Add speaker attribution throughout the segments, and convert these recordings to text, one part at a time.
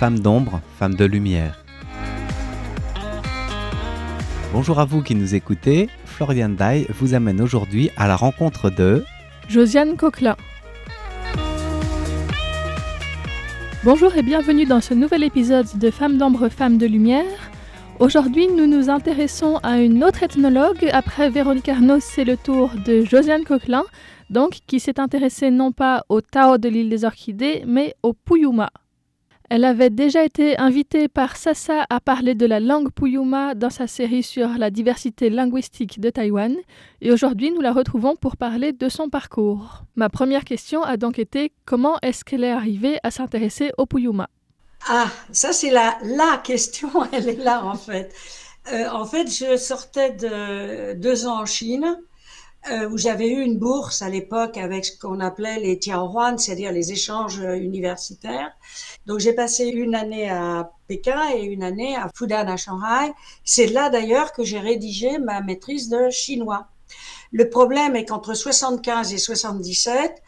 Speaker 1: Femmes d'ombre, femmes de lumière. Bonjour à vous qui nous écoutez, Florian Dai vous amène aujourd'hui à la rencontre de
Speaker 2: Josiane Coquelin. Bonjour et bienvenue dans ce nouvel épisode de Femmes d'ombre, femmes de lumière. Aujourd'hui, nous nous intéressons à une autre ethnologue. Après Véronique Arnault, c'est le tour de Josiane Coquelin, donc, qui s'est intéressée non pas au Tao de l'île des Orchidées, mais au Puyuma. Elle avait déjà été invitée par Sasa à parler de la langue Puyuma dans sa série sur la diversité linguistique de Taïwan. Et aujourd'hui, nous la retrouvons pour parler de son parcours. Ma première question a donc été comment est-ce qu'elle est arrivée à s'intéresser au Puyuma ?
Speaker 3: Ah, ça c'est la question, elle est là en fait. Je sortais de 2 ans en Chine, où j'avais eu une bourse à l'époque avec ce qu'on appelait les tiaohuan, c'est-à-dire les échanges universitaires. Donc j'ai passé une année à Pékin et une année à Fudan à Shanghai. C'est là d'ailleurs que j'ai rédigé ma maîtrise de chinois. Le problème est qu'entre 75 et 77,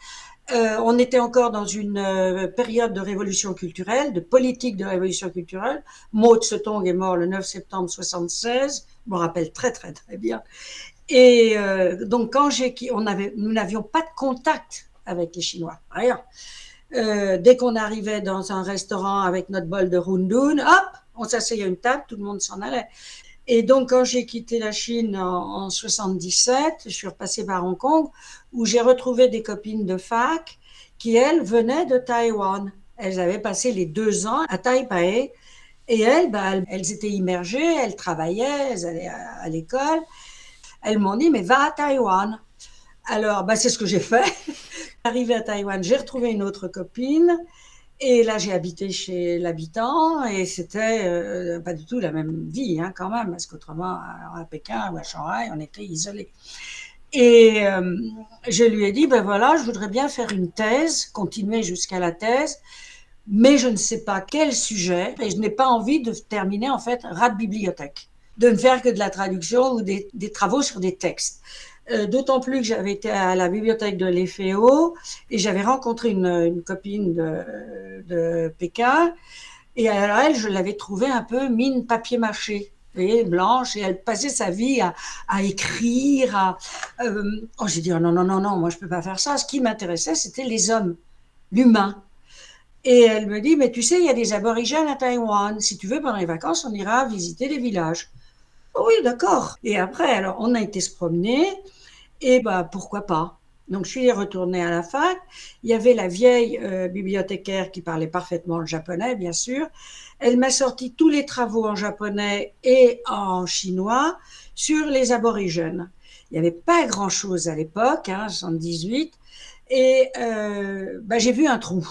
Speaker 3: on était encore dans une période de révolution culturelle, de politique de révolution culturelle. Mao Tse-tung est mort le 9 septembre 76, je me rappelle très très très bien. Et donc quand nous n'avions pas de contact avec les Chinois, rien. Dès qu'on arrivait dans un restaurant avec notre bol de rundoon, hop, on s'asseyait à une table, tout le monde s'en allait. Et donc, quand j'ai quitté la Chine en 77, je suis repassée par Hong Kong, où j'ai retrouvé des copines de fac qui, elles, venaient de Taïwan. Elles avaient passé les 2 ans à Taipei. Et elles étaient immergées, elles travaillaient, elles allaient à l'école. Elles m'ont dit, mais va à Taïwan. Alors, c'est ce que j'ai fait. Arrivée à Taïwan, j'ai retrouvé une autre copine. Et là, j'ai habité chez l'habitant et c'était pas du tout la même vie quand même, parce qu'autrement, à Pékin ou à Shanghai, on était isolés. Et je lui ai dit, voilà, je voudrais bien faire une thèse, continuer jusqu'à la thèse, mais je ne sais pas quel sujet et je n'ai pas envie de terminer en fait rat de bibliothèque, de ne faire que de la traduction ou des travaux sur des textes. D'autant plus que j'avais été à la bibliothèque de l'EFEO et j'avais rencontré une copine de Pékin. Et alors elle, je l'avais trouvée un peu mine papier mâché, vous voyez, blanche, et elle passait sa vie à écrire. J'ai dit non, moi je peux pas faire ça. Ce qui m'intéressait, c'était les hommes, l'humain. Et elle me dit, mais tu sais, il y a des aborigènes à Taïwan. Si tu veux, pendant les vacances, on ira visiter les villages. Oh oui, d'accord. Et après, alors, on a été se promener et pourquoi pas. Donc, je suis retournée à la fac. Il y avait la vieille bibliothécaire qui parlait parfaitement le japonais, bien sûr. Elle m'a sorti tous les travaux en japonais et en chinois sur les aborigènes. Il n'y avait pas grand-chose à l'époque, 78. Et j'ai vu un trou.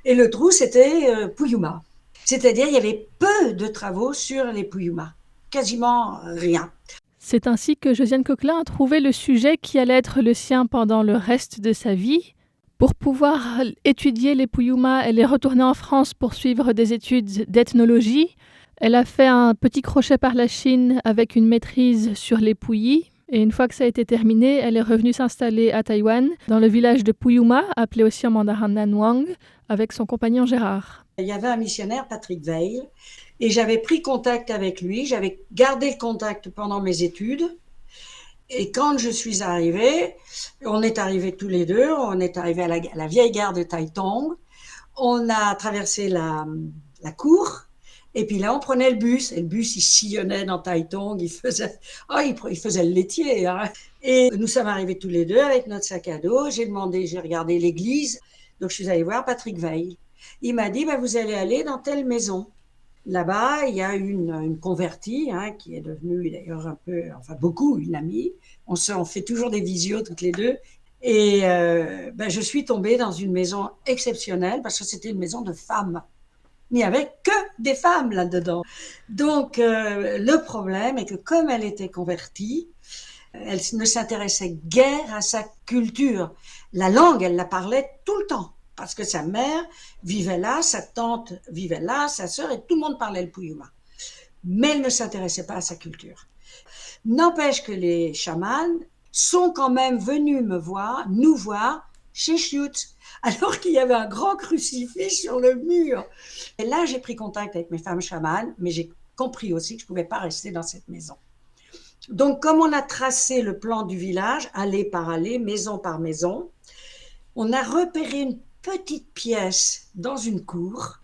Speaker 3: Et le trou, c'était Puyuma. C'est-à-dire, il y avait peu de travaux sur les Puyuma. Quasiment rien.
Speaker 2: C'est ainsi que Josiane Coquelin a trouvé le sujet qui allait être le sien pendant le reste de sa vie. Pour pouvoir étudier les Puyuma, elle est retournée en France pour suivre des études d'ethnologie. Elle a fait un petit crochet par la Chine avec une maîtrise sur les Puyi. Et une fois que ça a été terminé, elle est revenue s'installer à Taïwan, dans le village de Puyuma, appelé aussi en mandarin Nanwang, avec son compagnon Gérard.
Speaker 3: Il y avait un missionnaire, Patrick Veil, et j'avais pris contact avec lui, j'avais gardé le contact pendant mes études. Et quand je suis arrivée, on est arrivés tous les deux, on est arrivés à la vieille gare de Taitung, on a traversé la cour, et puis là on prenait le bus, et le bus il sillonnait dans Taitung, il faisait le laitier. Et nous sommes arrivés tous les deux avec notre sac à dos, j'ai regardé l'église, donc je suis allée voir Patrick Veil. Il m'a dit, vous allez aller dans telle maison. Là-bas, il y a une convertie qui est devenue d'ailleurs beaucoup une amie. On fait toujours des visios toutes les deux. Et je suis tombée dans une maison exceptionnelle parce que c'était une maison de femmes. Il n'y avait que des femmes là-dedans. Donc, le problème est que comme elle était convertie, elle ne s'intéressait guère à sa culture. La langue, elle la parlait tout le temps. Parce que sa mère vivait là, sa tante vivait là, sa sœur, et tout le monde parlait le Puyuma. Mais elle ne s'intéressait pas à sa culture. N'empêche que les chamans sont quand même venus nous voir, chez Schutz, alors qu'il y avait un grand crucifix sur le mur. Et là, j'ai pris contact avec mes femmes chamanes, mais j'ai compris aussi que je ne pouvais pas rester dans cette maison. Donc, comme on a tracé le plan du village, allée par allée, maison par maison, on a repéré une petite pièce dans une cour.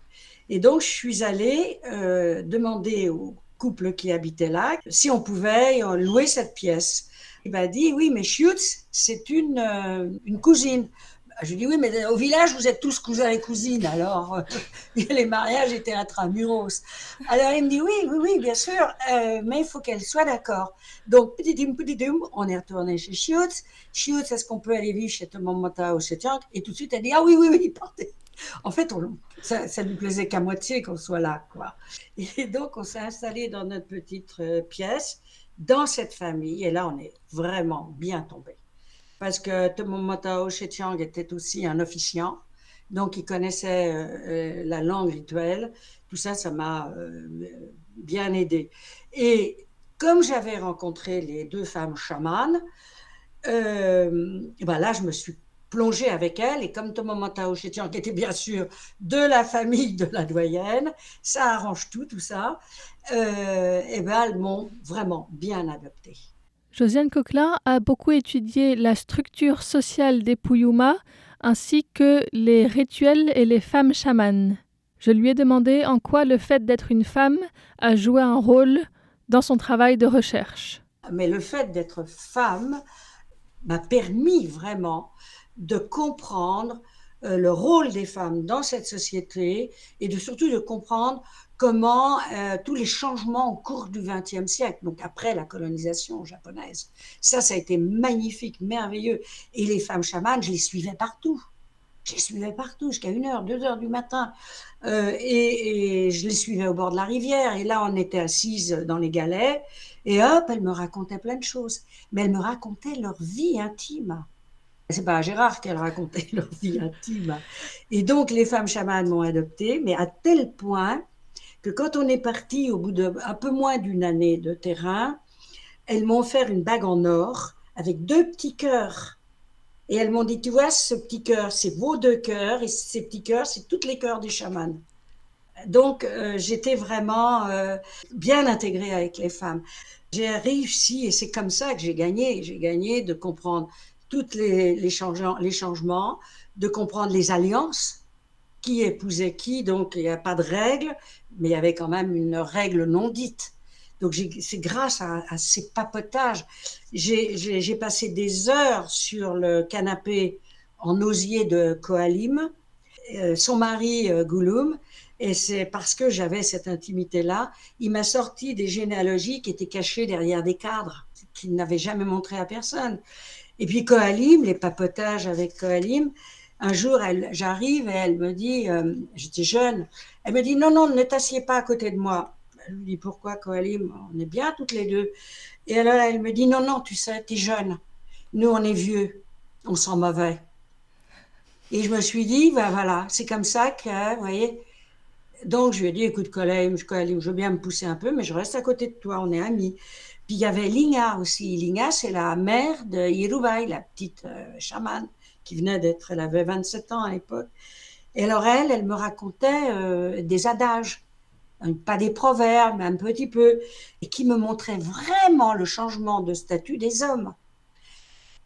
Speaker 3: Et donc, je suis allée demander au couple qui habitait là si on pouvait louer cette pièce. Il m'a dit, oui, mais Schutz, c'est une cousine. Je lui dis, oui, mais au village, vous êtes tous cousins et cousines, alors les mariages étaient intramuros. Alors il me dit, oui, oui, oui, bien sûr, mais il faut qu'elle soit d'accord. Donc, petit on est retourné chez Schutz. Schutz, est-ce qu'on peut aller vivre chez Tomomata ou chez Tiang? Et tout de suite, elle dit, ah oui, oui, oui, partez. En fait, ça lui plaisait qu'à moitié qu'on soit là, quoi. Et donc, on s'est installé dans notre petite pièce, dans cette famille, et là, on est vraiment bien tombé. Parce que Tomomata Chetchiang était aussi un officiant, donc il connaissait la langue rituelle. Tout ça, ça m'a bien aidé. Et comme j'avais rencontré les deux femmes chamanes, ben là, je me suis plongée avec elles. Et comme Tomomata Chetchiang était bien sûr de la famille de la doyenne, ça arrange tout ça, et ben elles m'ont vraiment bien adoptée.
Speaker 2: Josiane Coquelin a beaucoup étudié la structure sociale des Puyuma ainsi que les rituels et les femmes chamanes. Je lui ai demandé en quoi le fait d'être une femme a joué un rôle dans son travail de recherche.
Speaker 3: Mais le fait d'être femme m'a permis vraiment de comprendre le rôle des femmes dans cette société et surtout de comprendre comment tous les changements au cours du XXe siècle, donc après la colonisation japonaise, ça a été magnifique, merveilleux. Et les femmes chamanes, je les suivais partout. Jusqu'à 1h, 2h du matin. Et je les suivais au bord de la rivière. Et là, on était assises dans les galets. Et hop, elles me racontaient plein de choses. Mais elles me racontaient leur vie intime. C'est pas à Gérard qu'elles racontaient leur vie intime. Et donc, les femmes chamanes m'ont adoptée, mais à tel point que quand on est parti au bout d'un peu moins d'une année de terrain, elles m'ont offert une bague en or avec 2 petits cœurs. Et elles m'ont dit, tu vois, ce petit cœur, c'est vos 2 cœurs, et ces petits cœurs, c'est tous les cœurs des chamans. Donc, j'étais vraiment bien intégrée avec les femmes. J'ai réussi, et c'est comme ça que j'ai gagné. J'ai gagné de comprendre tous les changements, de comprendre les alliances, qui épousait qui. Donc, il n'y a pas de règle, mais il y avait quand même une règle non dite. Donc, c'est grâce à ces papotages. J'ai passé des heures sur le canapé en osier de Koalim, son mari Gouloum, et c'est parce que j'avais cette intimité-là, il m'a sorti des généalogies qui étaient cachées derrière des cadres, qu'il n'avait jamais montré à personne. Et puis Koalim, les papotages avec Koalim, un jour, j'arrive et elle me dit, j'étais jeune, elle me dit, non, non, ne t'assieds pas à côté de moi. Je lui dis, pourquoi, Koalim? On est bien toutes les deux. Et alors, elle me dit, non, non, tu sais, t'es jeune. Nous, on est vieux. On sent mauvais. Et je me suis dit, ben voilà, c'est comme ça que, vous voyez. Donc, je lui ai dit, écoute, Koalim, je veux bien me pousser un peu, mais je reste à côté de toi, on est amis. Puis, il y avait Linga aussi. Linga, c'est la mère de Hirubai, la petite chamane qui venait d'être, elle avait 27 ans à l'époque. Et alors, elle me racontait des adages. Pas des proverbes, mais un petit peu, et qui me montrait vraiment le changement de statut des hommes.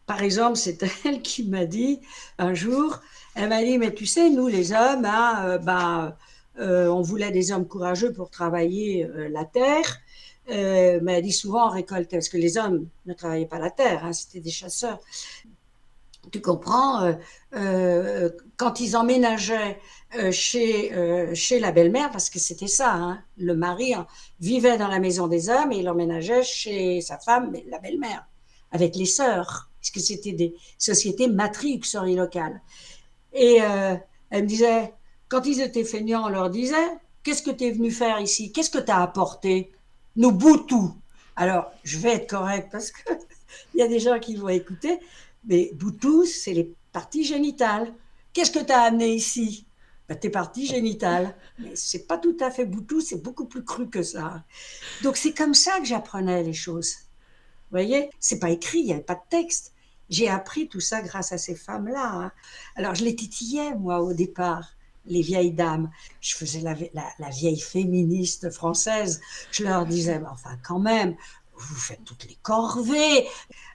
Speaker 3: Par exemple, c'est elle qui m'a dit un jour, elle m'a dit, mais tu sais, nous les hommes, hein, on voulait des hommes courageux pour travailler la terre, mais elle dit souvent on récoltait, parce que les hommes ne travaillaient pas la terre, hein, c'était des chasseurs. Tu comprends, quand ils emménageaient chez la belle-mère, parce que c'était ça, hein, le mari vivait dans la maison des hommes et il emménageait chez sa femme, la belle-mère, avec les sœurs, puisque c'était des sociétés matriuxorie-locales. Et elle me disait, quand ils étaient feignants, on leur disait, qu'est-ce que tu es venu faire ici? Qu'est-ce que tu as apporté? Nos boutous. Alors, je vais être correcte parce qu'il y a des gens qui vont écouter. Mais boutous, c'est les parties génitales. Qu'est-ce que tu as amené ici? Ben, tes parties génitales. Mais c'est pas tout à fait boutous, c'est beaucoup plus cru que ça. Donc c'est comme ça que j'apprenais les choses. Vous voyez, c'est pas écrit, il n'y avait pas de texte. J'ai appris tout ça grâce à ces femmes-là, hein. Alors, je les titillais, moi, au départ, les vieilles dames. Je faisais la vieille féministe française. Je leur disais, mais enfin, quand même, vous faites toutes les corvées.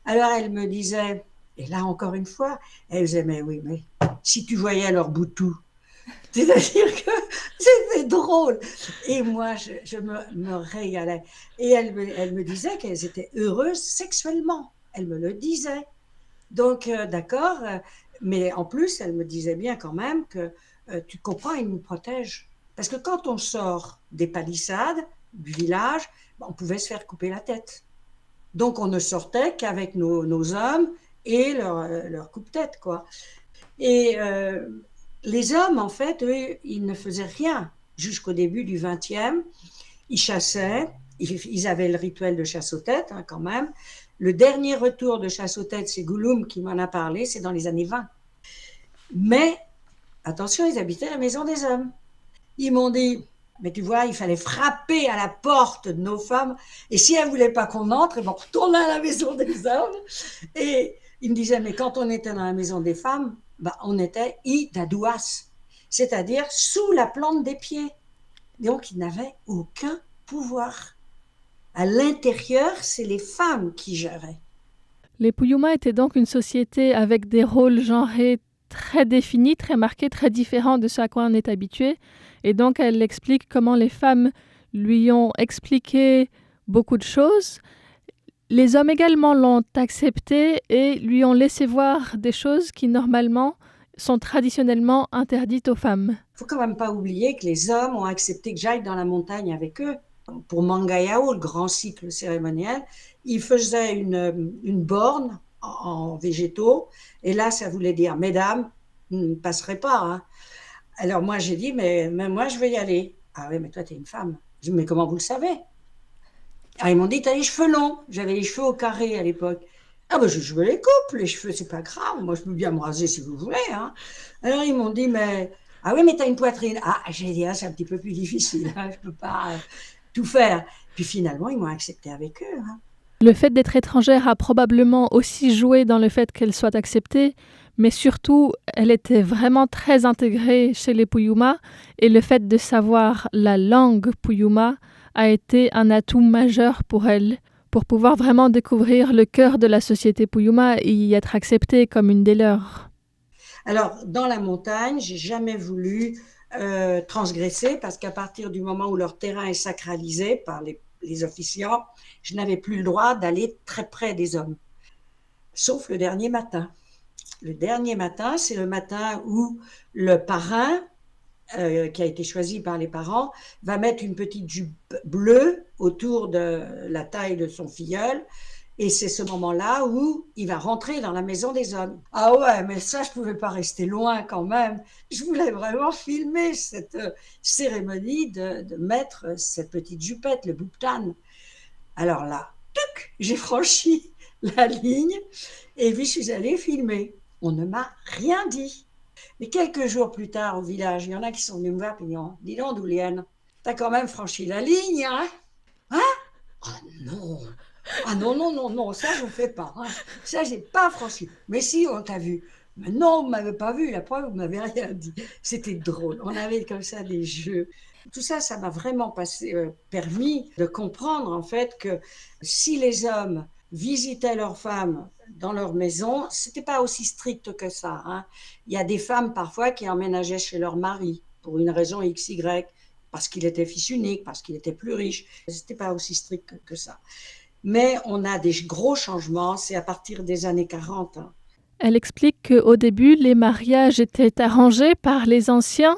Speaker 3: Alors, elles me disaient, et là, encore une fois, elles disaient, mais oui, mais si tu voyais leur boutou, c'est-à-dire que c'était drôle. Et moi, je me régalais. Et elles me disaient qu'elles étaient heureuses sexuellement. Elles me le disaient. Donc, d'accord. Mais en plus, elles me disaient bien quand même que, tu comprends, ils nous protègent. Parce que quand on sort des palissades, du village, on pouvait se faire couper la tête. Donc, on ne sortait qu'avec nos hommes et leur coupe-tête, quoi. Et les hommes, en fait, eux, ils ne faisaient rien jusqu'au début du XXe. Ils chassaient, ils avaient le rituel de chasse aux têtes, hein, quand même. Le dernier retour de chasse aux têtes, c'est Gouloum qui m'en a parlé, c'est dans les années 20. Mais, attention, ils habitaient la maison des hommes. Ils m'ont dit, mais tu vois, il fallait frapper à la porte de nos femmes, et si elles ne voulaient pas qu'on entre, on retournait à la maison des hommes. Et ils me disaient, mais quand on était dans la maison des femmes, on était idadouas, c'est-à-dire sous la plante des pieds. Donc, ils n'avaient aucun pouvoir. À l'intérieur, c'est les femmes qui géraient.
Speaker 2: Les Puyuma étaient donc une société avec des rôles genrés très définis, très marqués, très différents de ce à quoi on est habitué. Et donc, elle explique comment les femmes lui ont expliqué beaucoup de choses. Les hommes également l'ont accepté et lui ont laissé voir des choses qui, normalement, sont traditionnellement interdites aux femmes.
Speaker 3: Il ne faut quand même pas oublier que les hommes ont accepté que j'aille dans la montagne avec eux. Pour Mangayao, le grand cycle cérémoniel, ils faisaient une borne en végétaux. Et là, ça voulait dire, mesdames, vous ne passerez pas, hein. Alors moi, j'ai dit, mais moi, je vais y aller. Ah oui, mais toi, tu es une femme. Je dis, mais comment vous le savez? Ah, ils m'ont dit, tu as les cheveux longs. J'avais les cheveux au carré à l'époque. Ah ben, je me les coupe, les cheveux, c'est pas grave. Moi, je peux bien me raser si vous voulez, hein. Alors, ils m'ont dit, mais... Ah oui, mais tu as une poitrine. Ah, j'ai dit, ah, c'est un petit peu plus difficile, hein. Je peux pas tout faire. Puis finalement, ils m'ont accepté avec eux, hein.
Speaker 2: Le fait d'être étrangère a probablement aussi joué dans le fait qu'elle soit acceptée, mais surtout, elle était vraiment très intégrée chez les Puyuma, et le fait de savoir la langue Puyuma a été un atout majeur pour elle, pour pouvoir vraiment découvrir le cœur de la société Puyuma et y être acceptée comme une des leurs.
Speaker 3: Alors, dans la montagne, j'ai jamais voulu transgresser, parce qu'à partir du moment où leur terrain est sacralisé par les officiants, je n'avais plus le droit d'aller très près des hommes, sauf le dernier matin. Le dernier matin, c'est le matin où le parrain, qui a été choisi par les parents, va mettre une petite jupe bleue autour de la taille de son filleul. Et c'est ce moment-là où il va rentrer dans la maison des hommes. Ah ouais, mais ça, je ne pouvais pas rester loin quand même. Je voulais vraiment filmer cette cérémonie de mettre cette petite jupette, le bouptan. Alors là, tuc, j'ai franchi la ligne et puis je suis allée filmer. On ne m'a rien dit. Mais quelques jours plus tard, au village, il y en a qui sont venus me voir et disent, dis donc, Doulienne, t'as quand même franchi la ligne, hein? Hein? Ah non! Ah non, non, non, non, ça je ne fais pas, hein. Ça, je n'ai pas franchi. Mais si, on t'a vu. Mais non, vous ne m'avez pas vu, la preuve, vous ne m'avez rien dit. C'était drôle. On avait comme ça des jeux. Tout ça, ça m'a vraiment permis de comprendre, en fait, que si les hommes visitaient leurs femmes dans leur maison, ce n'était pas aussi strict que ça, hein. Il y a des femmes, parfois, qui emménageaient chez leur mari, pour une raison XY, parce qu'il était fils unique, parce qu'il était plus riche. Ce n'était pas aussi strict que ça. Mais on a des gros changements, c'est à partir des années 40. Hein.
Speaker 2: Elle explique qu'au début, les mariages étaient arrangés par les anciens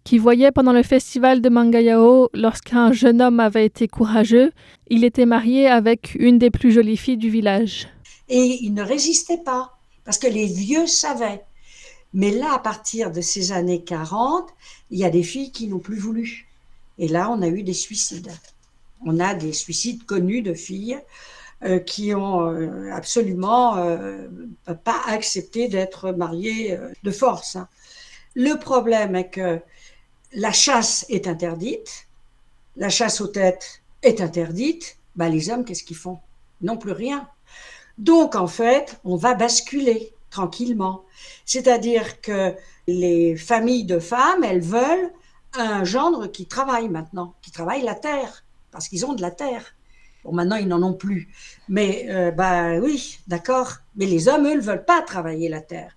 Speaker 2: qui voyaient pendant le festival de Mangayao, lorsqu'un jeune homme avait été courageux, il était marié avec une des plus jolies filles du village.
Speaker 3: Et il ne résistait pas, parce que les vieux savaient. Mais là, à partir de ces années 40, il y a des filles qui n'ont plus voulu. Et là, on a eu des suicides. On a des suicides connus de filles qui ont absolument pas accepté d'être mariées de force. Hein. Le problème est que la chasse est interdite, la chasse aux têtes est interdite. Ben, les hommes, qu'est-ce qu'ils font? Ils n'ont plus rien. Donc, en fait, on va basculer tranquillement. C'est-à-dire que les familles de femmes, elles veulent un gendre qui travaille maintenant, qui travaille la terre, parce qu'ils ont de la terre. Bon, maintenant, ils n'en ont plus. Mais, oui, d'accord. Mais les hommes, eux, ne veulent pas travailler la terre.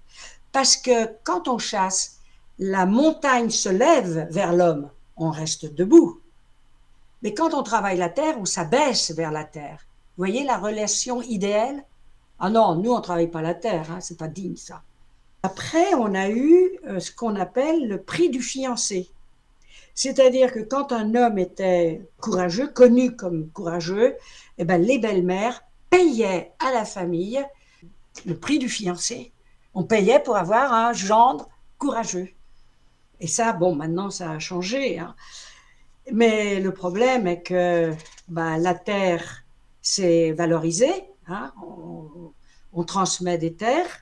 Speaker 3: Parce que quand on chasse, la montagne se lève vers l'homme, on reste debout. Mais quand on travaille la terre, on s'abaisse vers la terre. Vous voyez la relation idéale? Ah non, nous, on ne travaille pas la terre, hein, c'est pas digne, ça. Après, on a eu ce qu'on appelle le prix du fiancé. C'est-à-dire que quand un homme était courageux, connu comme courageux, eh ben, les belles-mères payaient à la famille le prix du fiancé. On payait pour avoir un gendre courageux. Et ça, bon, maintenant, ça a changé, hein. Mais le problème est que la terre, c'est valorisé, hein. On transmet des terres,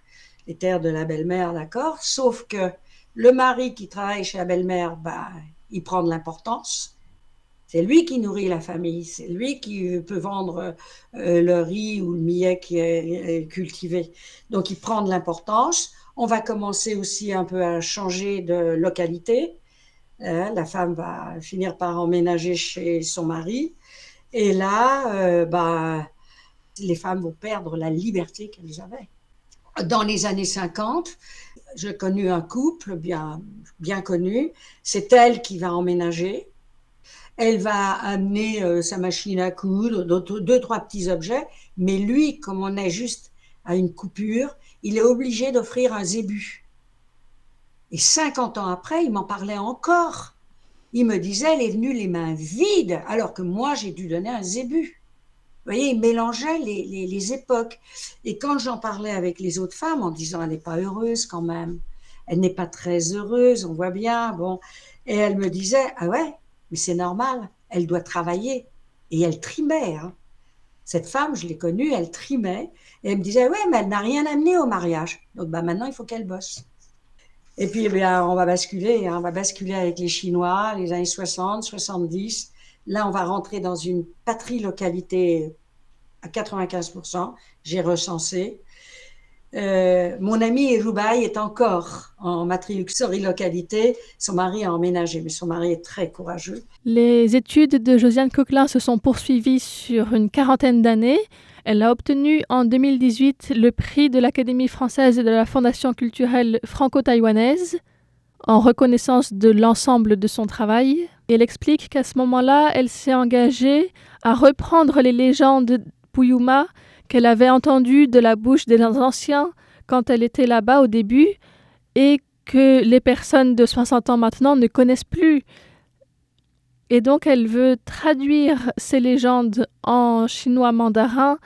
Speaker 3: les terres de la belle-mère, d'accord, sauf que le mari qui travaille chez la belle-mère, il prend de l'importance. C'est lui qui nourrit la famille, c'est lui qui peut vendre le riz ou le millet qui est cultivé. Donc, il prend de l'importance. On va commencer aussi un peu à changer de localité. La femme va finir par emménager chez son mari. Et là, les femmes vont perdre la liberté qu'elles avaient. Dans les années 50, j'ai connu un couple bien connu. C'est elle qui va emménager. Elle va amener sa machine à coudre, deux, trois petits objets. Mais lui, comme on est juste à une coupure, il est obligé d'offrir un zébu. Et 50 ans après, il m'en parlait encore. Il me disait, elle est venue les mains vides, alors que moi, j'ai dû donner un zébu. Vous voyez, il mélangeait les époques. Et quand j'en parlais avec les autres femmes, en disant, elle n'est pas heureuse quand même, elle n'est pas très heureuse, on voit bien, bon. Et elle me disait, ah ouais, mais c'est normal, elle doit travailler. Et elle trimait, hein. Cette femme, je l'ai connue, elle trimait. Et elle me disait, ouais, mais elle n'a rien amené au mariage. Donc maintenant, il faut qu'elle bosse. Et puis, on va basculer, hein, on va basculer avec les Chinois, les années 60, 70. Là, on va rentrer dans une patrie-localité à 95%. J'ai recensé. Mon ami Eroubaï est encore en matrie-localité. Son mari a emménagé, mais son mari est très courageux.
Speaker 2: Les études de Josiane Coquelin se sont poursuivies sur une quarantaine d'années. Elle a obtenu en 2018 le prix de l'Académie française et de la Fondation culturelle franco-taïwanaise en reconnaissance de l'ensemble de son travail. Et elle explique qu'à ce moment-là, elle s'est engagée à reprendre les légendes Puyuma qu'elle avait entendues de la bouche des anciens quand elle était là-bas au début et que les personnes de 60 ans maintenant ne connaissent plus. Et donc, elle veut traduire ces légendes en chinois mandarin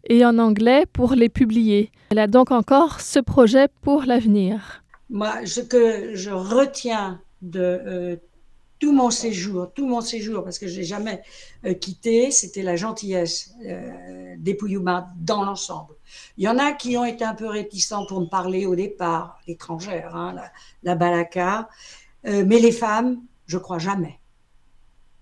Speaker 2: et en anglais pour les publier. Elle a donc encore ce projet pour l'avenir.
Speaker 3: Moi, ce que je retiens de tout mon séjour, parce que je n'ai jamais quitté, c'était la gentillesse des Puyuma dans l'ensemble. Il y en a qui ont été un peu réticents pour me parler au départ, l'étrangère, hein, la balaka, mais les femmes, je crois jamais.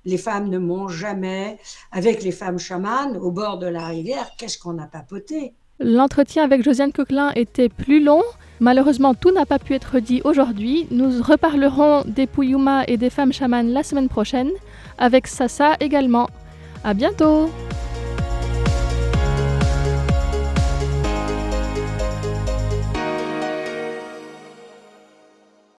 Speaker 3: Les femmes ne m'ont jamais, avec les femmes chamanes, au bord de la rivière, qu'est-ce qu'on a papoté?
Speaker 2: L'entretien avec Josiane Coquelin était plus long. Malheureusement, tout n'a pas pu être dit aujourd'hui. Nous reparlerons des Puyuma et des femmes chamanes la semaine prochaine, avec Sassa également. À bientôt!